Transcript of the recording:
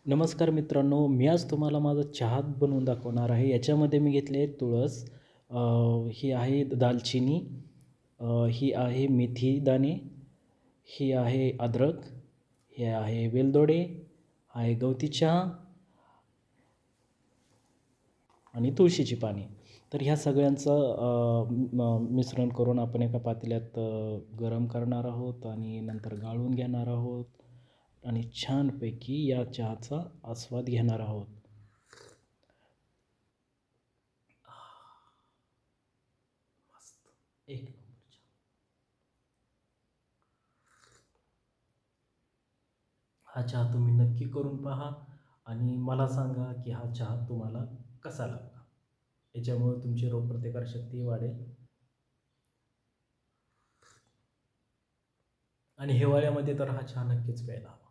नमस्कार मित्रांनो, मी आज तुम्हाला माझा चहा बनवून दाखवणार आहे. याच्यामध्ये मी घेतली आहे तुळस, अ, ही आहे दालचिनी, ही आहे मेथी दाणे, ही आहे अद्रक, हे आहे वेलदोडे, हा आहे गवती चहा आणि तुळशीची पाने. तर ह्या सगळ्यांचं मिश्रण करून आपण एका पातेल्यात गरम करणार आहोत आणि नंतर गाळून घेणार आहोत आणि छानपैकी या चहाचा आस्वाद घेणार आहोत. मस्त. एक नंबर चहा. हा चहा तुम्ही नक्की करून पहा आणि मला सांगा की हा चहा तुम्हाला कसा लागला. याच्यामुळे तुमची रोगप्रतिकारशक्ती वाढेल आणि हिवाळ्यामध्ये तर हा चहा नक्कीच प्यायला हवा.